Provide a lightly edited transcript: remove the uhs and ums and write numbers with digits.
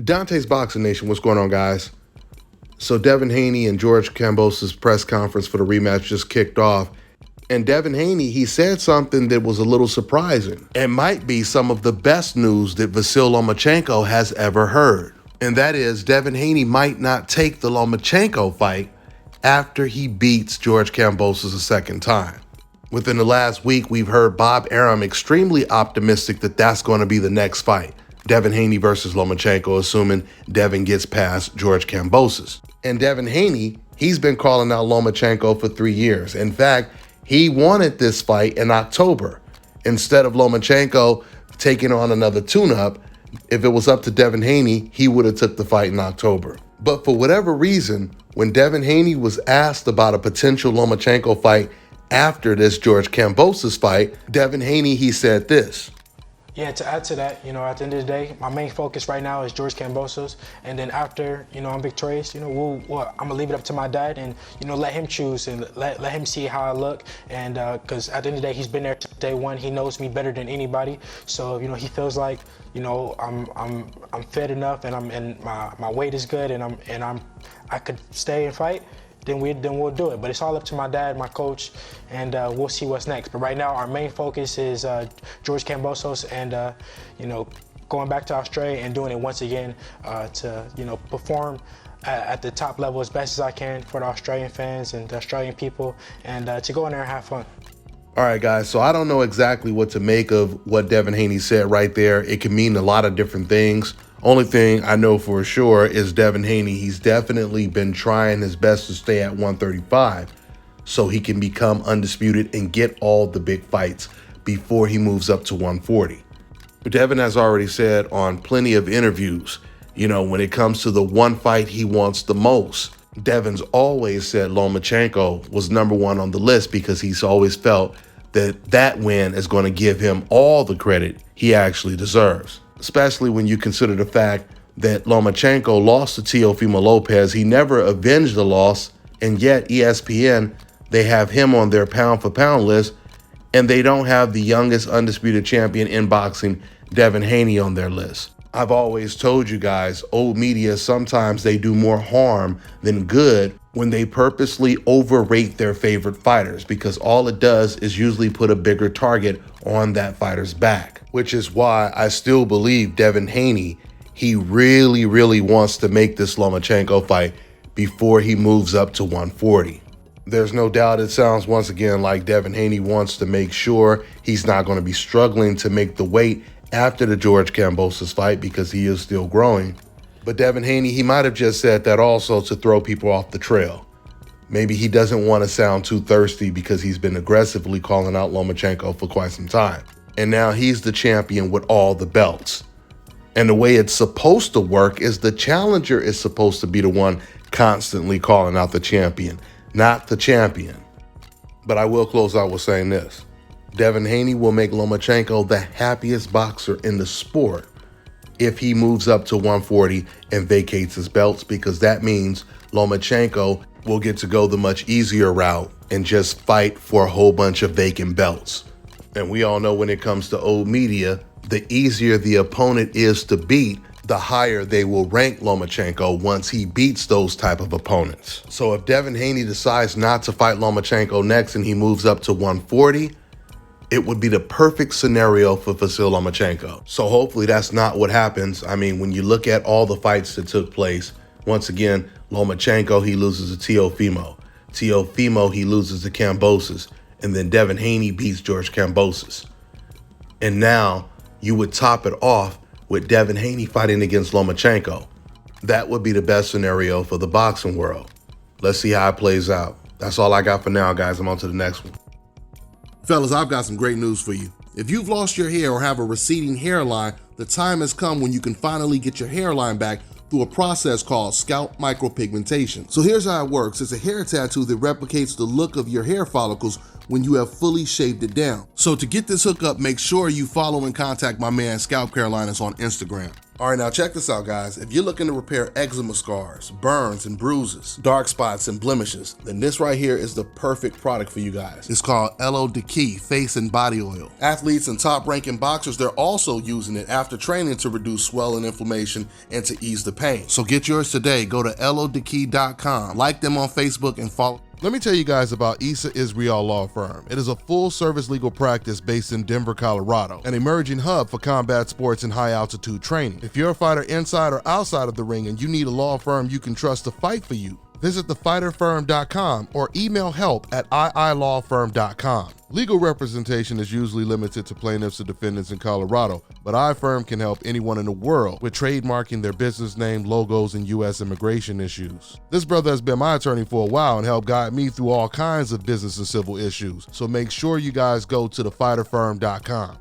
Dante's Boxing Nation, what's going on, guys? So Devin Haney and George Kambosos' press conference for the rematch just kicked off. And Devin Haney, he said something that was a little surprising. It might be some of the best news that Vasyl Lomachenko has ever heard. And that is, Devin Haney might not take the Lomachenko fight after he beats George Kambosos a second time. Within the last week, we've heard Bob Arum extremely optimistic that that's going to be the next fight. Devin Haney versus Lomachenko, assuming Devin gets past George Kambosos. And Devin Haney, he's been calling out Lomachenko for 3 years. In fact, he wanted this fight in October. Instead of Lomachenko taking on another tune-up, if it was up to Devin Haney, he would have took the fight in October. But for whatever reason, when Devin Haney was asked about a potential Lomachenko fight after this George Kambosos fight, Devin Haney, he said this. Yeah, to add to that, at the end of the day, my main focus right now is George Kambosos. And then after, I'm victorious, I'm going to leave it up to my dad and, let him choose and let him see how I look. And because at the end of the day, he's been there since day one. He knows me better than anybody. So, he feels like, I'm fit enough and my weight is good and I could stay and fight. Then we'll do it. But it's all up to my dad, my coach, and we'll see what's next. But right now, our main focus is George Kambosos and, going back to Australia and doing it once again to, perform at the top level as best as I can for the Australian fans and the Australian people and to go in there and have fun. All right, guys, so I don't know exactly what to make of what Devin Haney said right there. It can mean a lot of different things. Only thing I know for sure is Devin Haney, he's definitely been trying his best to stay at 135 so he can become undisputed and get all the big fights before he moves up to 140. But Devin has already said on plenty of interviews, when it comes to the one fight he wants the most, Devin's always said Lomachenko was number one on the list because he's always felt that win is going to give him all the credit he actually deserves. Especially when you consider the fact that Lomachenko lost to Teofimo Lopez. He never avenged the loss, and yet ESPN, they have him on their pound-for-pound list, and they don't have the youngest undisputed champion in boxing, Devin Haney, on their list. I've always told you guys, old media, sometimes they do more harm than good when they purposely overrate their favorite fighters, because all it does is usually put a bigger target on that fighter's back, which is why I still believe Devin Haney, he really, really wants to make this Lomachenko fight before he moves up to 140. There's no doubt it sounds once again like Devin Haney wants to make sure he's not going to be struggling to make the weight after the George Kambosos fight because he is still growing. But Devin Haney, he might have just said that also to throw people off the trail. Maybe he doesn't want to sound too thirsty because he's been aggressively calling out Lomachenko for quite some time. And now he's the champion with all the belts. And the way it's supposed to work is the challenger is supposed to be the one constantly calling out the champion, not the champion. But I will close out with saying this. Devin Haney will make Lomachenko the happiest boxer in the sport if he moves up to 140 and vacates his belts, because that means Lomachenko will get to go the much easier route and just fight for a whole bunch of vacant belts. And we all know when it comes to old media, the easier the opponent is to beat, the higher they will rank Lomachenko once he beats those type of opponents. So if Devin Haney decides not to fight Lomachenko next and he moves up to 140, it would be the perfect scenario for Vasyl Lomachenko. So hopefully that's not what happens. I mean, when you look at all the fights that took place, once again, Lomachenko, he loses to Teofimo. Teofimo, he loses to Kambosos. And then Devin Haney beats George Kambosos. And now you would top it off with Devin Haney fighting against Lomachenko. That would be the best scenario for the boxing world. Let's see how it plays out. That's all I got for now, guys. I'm on to the next one. Fellas, I've got some great news for you. If you've lost your hair or have a receding hairline, the time has come when you can finally get your hairline back through a process called scalp micropigmentation. So here's how it works. It's a hair tattoo that replicates the look of your hair follicles when you have fully shaved it down. So to get this hookup, make sure you follow and contact my man Scalp Carolinas on Instagram. All right, now check this out, guys. If you're looking to repair eczema scars, burns and bruises, dark spots and blemishes, then this right here is the perfect product for you guys. It's called Elo Diki Face and Body Oil. Athletes and top-ranking boxers, they're also using it after training to reduce swelling, inflammation, and to ease the pain. So get yours today. Go to elodiki.com, like them on Facebook, and follow. Let me tell you guys about Issa Israel Law Firm. It is a full-service legal practice based in Denver, Colorado, an emerging hub for combat sports and high-altitude training. If you're a fighter inside or outside of the ring and you need a law firm you can trust to fight for you, visit thefighterfirm.com or email help@iilawfirm.com. Legal representation is usually limited to plaintiffs or defendants in Colorado, but iFirm can help anyone in the world with trademarking their business name, logos, and U.S. immigration issues. This brother has been my attorney for a while and helped guide me through all kinds of business and civil issues, so make sure you guys go to thefighterfirm.com.